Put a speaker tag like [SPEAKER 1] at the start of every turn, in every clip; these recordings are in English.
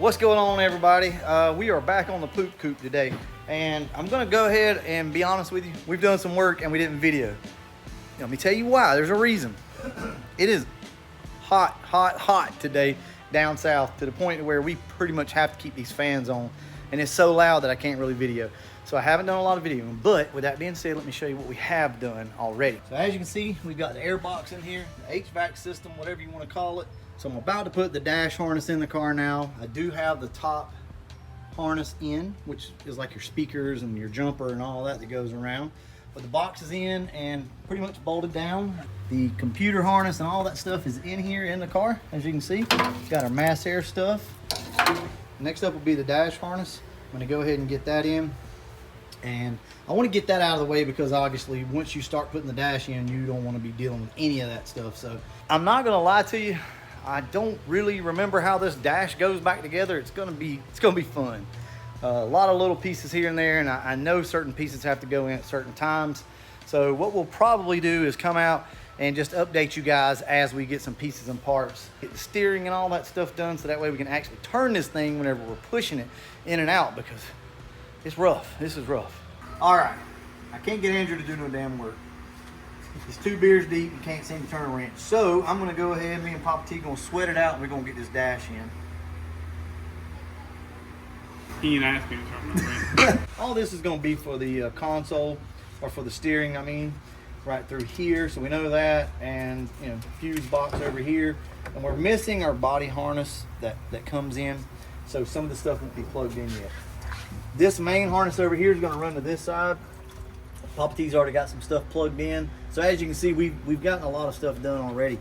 [SPEAKER 1] What's going on, everybody? We are back on the Poop Coupe today, and I'm gonna go ahead and be honest with you. We've done some work and we didn't video. Let me tell you why. There's a reason. It is hot today down south, to the point where we pretty much have to keep these fans on, and it's so loud that I can't really video. So I haven't done a lot of videoing, but with that being said, let me show you what we have done already. So as you can see, we've got the air box in here, the HVAC system, whatever you want to call it. So I'm about to put the dash harness in the car now. I do have the top harness in, which is like your speakers and your jumper and all that goes around. But the box is in and pretty much bolted down. The computer harness and all that stuff is in here in the car, as you can see. Got our mass air stuff. Next up will be the dash harness. I'm gonna go ahead and get that in. And I want to get that out of the way because obviously once you start putting the dash in, you don't want to be dealing with any of that stuff. So I'm not gonna lie to you, I don't really remember how this dash goes back together. It's gonna be fun. A lot of little pieces here and there, and I know certain pieces have to go in at certain times. So what we'll probably do is come out and just update you guys as we get some pieces and parts, get the steering and all that stuff done, so that way we can actually turn this thing whenever we're pushing it in and out, because it's rough. This is rough. All right, I can't get Andrew to do no damn work. He's 2 beers deep and can't seem to turn a wrench. So I'm gonna go ahead, me and Papa T gonna sweat it out, and we're gonna get this dash in.
[SPEAKER 2] He ain't asking to turn a wrench.
[SPEAKER 1] All this is gonna be for the console, or for the steering, I mean, right through here. So we know that, and you know, fuse box over here. And we're missing our body harness that comes in. So some of the stuff won't be plugged in yet. This main harness over here is going to run to this side. Papa T's already got some stuff plugged in. So as you can see, we've gotten a lot of stuff done already.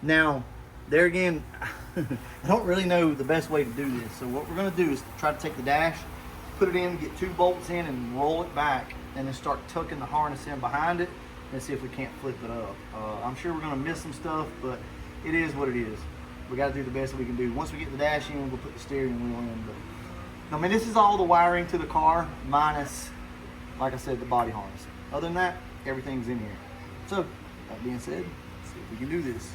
[SPEAKER 1] Now, there again, I don't really know the best way to do this. So what we're going to do is try to take the dash, put it in, get 2 bolts in, and roll it back, and then start tucking the harness in behind it, and see if we can't flip it up. I'm sure we're going to miss some stuff, but it is what it is. We got to do the best that we can do. Once we get the dash in, we'll put the steering wheel in. But I mean, this is all the wiring to the car, minus, like I said, the body harness. Other than that, everything's in here. So, that being said, let's see if we can do this.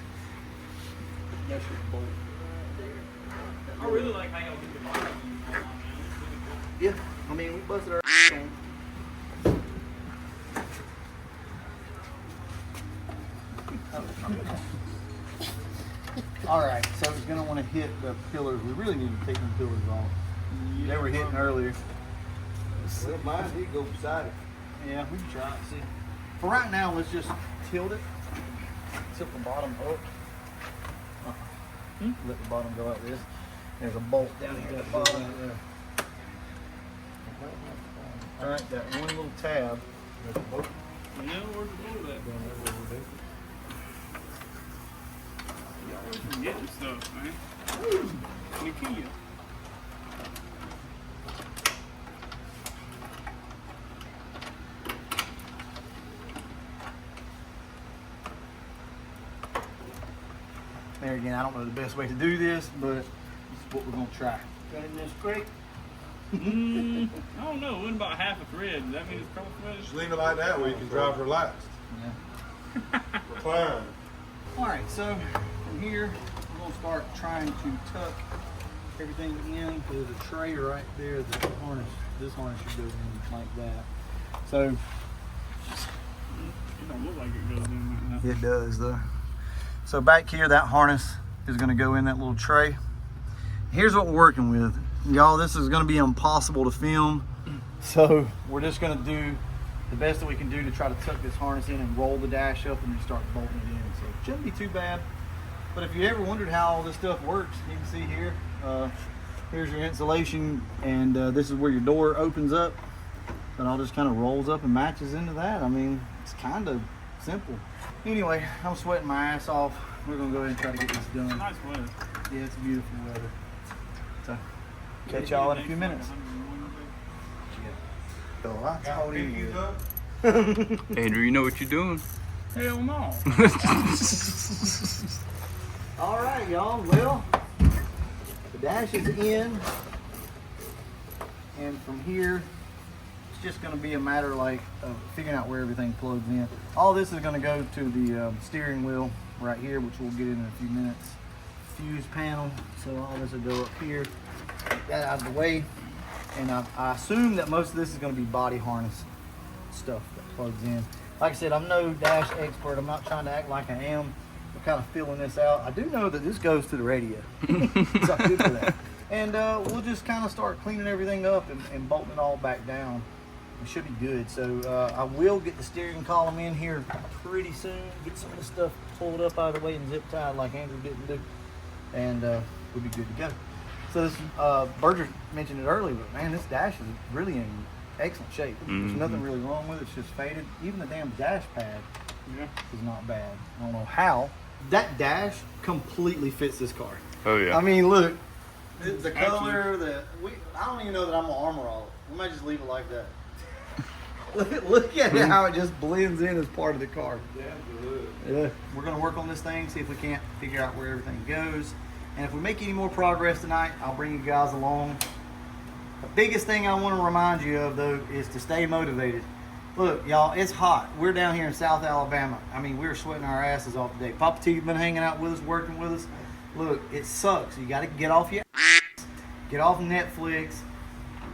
[SPEAKER 1] That's your bolt.
[SPEAKER 2] I really like how y'all do the body.
[SPEAKER 1] Yeah, I mean, we busted our in. All right, so it's gonna want to hit the pillars. We really need to take them pillars off.
[SPEAKER 2] Yeah,
[SPEAKER 1] They were hitting earlier.
[SPEAKER 3] Well, mine did go beside it.
[SPEAKER 1] Yeah, we can try it. See, for right now, let's just tilt it. Tilt the bottom up. Let the bottom go like this. There's a bolt down here at the bottom. All right, that one little tab. There's a bolt.
[SPEAKER 2] Yeah, where's the bolt at? Y'all always forgetting stuff, man. Woo! Nikia.
[SPEAKER 1] There again, I don't know the best way to do this, but this is what we're gonna try. Got in this crate.
[SPEAKER 2] I don't know. It wasn't about half a thread. Does that mean it's crossthreaded?
[SPEAKER 3] Just leave it like that where you can drive relaxed.
[SPEAKER 1] Yeah.
[SPEAKER 3] Recline.
[SPEAKER 1] All right, so from here, we're gonna start trying to tuck everything in. There's a tray right there that the harness, this harness should go in like that. So
[SPEAKER 2] It don't look like it goes in right now.
[SPEAKER 1] it does though. So back here, that harness is gonna go in that little tray. Here's what we're working with. Y'all, this is gonna be impossible to film. So we're just gonna do the best that we can do to try to tuck this harness in and roll the dash up and then start bolting it in. So it shouldn't be too bad. But if you ever wondered how all this stuff works, you can see here, here's your insulation, and this is where your door opens up. And all just kind of rolls up and matches into that. I mean, it's kind of simple. Anyway, I'm sweating my ass off. We're gonna go ahead and try to get this done.
[SPEAKER 2] Nice weather.
[SPEAKER 1] Yeah, it's beautiful weather. So, catch y'all in a few minutes. So I told you.
[SPEAKER 4] Andrew, you know what you're doing?
[SPEAKER 2] Hell no.
[SPEAKER 1] All right, y'all. Well, the dash is in, and from here, it's just going to be a matter like of figuring out where everything plugs in. All this is going to go to the steering wheel right here, which we'll get in a few minutes. fuse panel. So all this will go up here. Get that out of the way. And I assume that most of this is going to be body harness stuff that plugs in. Like I said, I'm no dash expert. I'm not trying to act like I am. I'm kind of feeling this out. I do know that this goes to the radio. So I'm good for that. And we'll just kind of start cleaning everything up and bolting it all back down. It should be good. So I will get the steering column in here pretty soon. Get some of the stuff pulled up out of the way and zip tied like Andrew didn't do. And we'll be good to go. So this, Berger mentioned it earlier, but man, this dash is really in excellent shape. There's nothing really wrong with it. It's just faded. Even the damn dash pad is not bad. I don't know how. That dash completely fits this car.
[SPEAKER 4] Oh yeah.
[SPEAKER 1] I mean, look, the color, I don't even know that I'm gonna armor all it. We might just leave it like that. look at how it just blends in as part of the car. Yeah. We're gonna work on this thing, see if we can't figure out where everything goes. And if we make any more progress tonight, I'll bring you guys along. The biggest thing I want to remind you of, though, is to stay motivated. Look, y'all, it's hot. We're down here in South Alabama. I mean, we're sweating our asses off today. Papa T's been hanging out with us, working with us. Look, it sucks. You got to get off your ass, get off Netflix,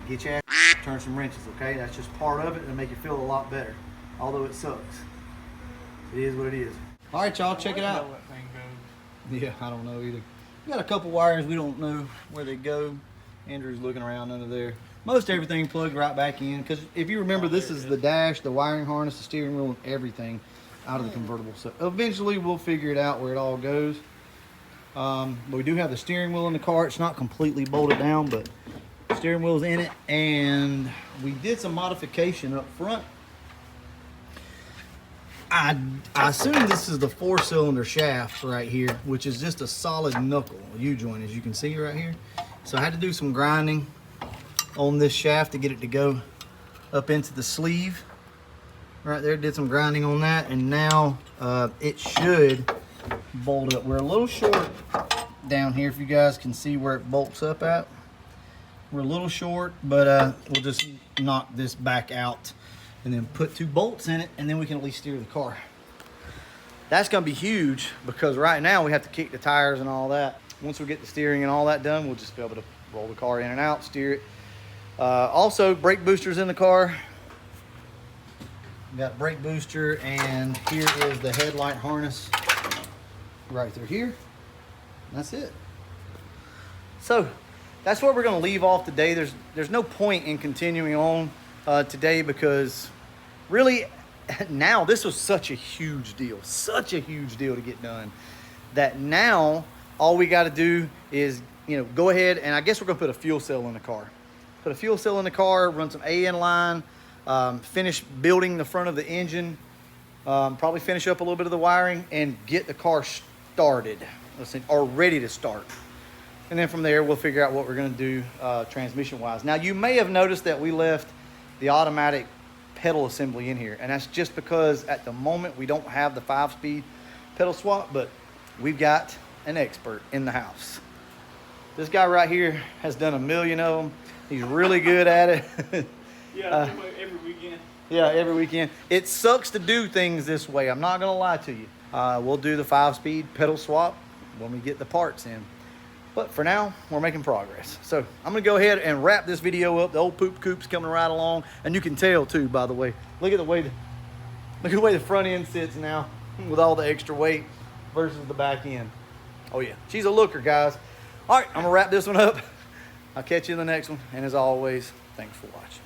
[SPEAKER 1] get your ass, turn some wrenches, okay? That's just part of it. It'll make you feel a lot better, although it sucks. It is what it is. All right, y'all, check it out. Yeah, I don't know either. We got a couple wires. We don't know where they go. Andrew's looking around under there. Most everything plugged right back in, because if you remember, this is the dash, the wiring harness, the steering wheel, and everything out of the convertible. So eventually we'll figure it out where it all goes. But we do have the steering wheel in the car. It's not completely bolted down, but the steering wheel's in it. And we did some modification up front. I assume this is the 4-cylinder shaft right here, which is just a solid knuckle U-joint, as you can see right here. So I had to do some grinding on this shaft to get it to go up into the sleeve. Right there, did some grinding on that, and now it should bolt up. We're a little short down here, if you guys can see where it bolts up at. We're a little short, but we'll just knock this back out and then put 2 bolts in it, and then we can at least steer the car. That's gonna be huge, because right now we have to kick the tires and all that. Once we get the steering and all that done, we'll just be able to roll the car in and out, steer it. Also, brake boosters in the car. Got brake booster, and here is the headlight harness right through here. That's it. So that's what we're gonna leave off today. There's no point in continuing on today, because really now this was such a huge deal to get done, that now all we got to do is, you know, go ahead, and I guess we're gonna put a fuel cell in the car. Put a fuel cell in the car, run some AN line, finish building the front of the engine, probably finish up a little bit of the wiring, and get the car started, or ready to start. And then from there, we'll figure out what we're gonna do transmission-wise. Now, you may have noticed that we left the automatic pedal assembly in here, and that's just because at the moment we don't have the 5-speed pedal swap, but we've got an expert in the house. This guy right here has done 1 million of them. He's really good at it.
[SPEAKER 2] Yeah, every weekend.
[SPEAKER 1] Yeah, every weekend. It sucks to do things this way, I'm not gonna lie to you. We'll do the 5-speed pedal swap when we get the parts in. But for now, we're making progress. So I'm gonna go ahead and wrap this video up. The old Poop Coupe's coming right along, and you can tell too, by the way. Look at the way the front end sits now, with all the extra weight versus the back end. Oh yeah, she's a looker, guys. All right, I'm gonna wrap this one up. I'll catch you in the next one, and as always, thanks for watching.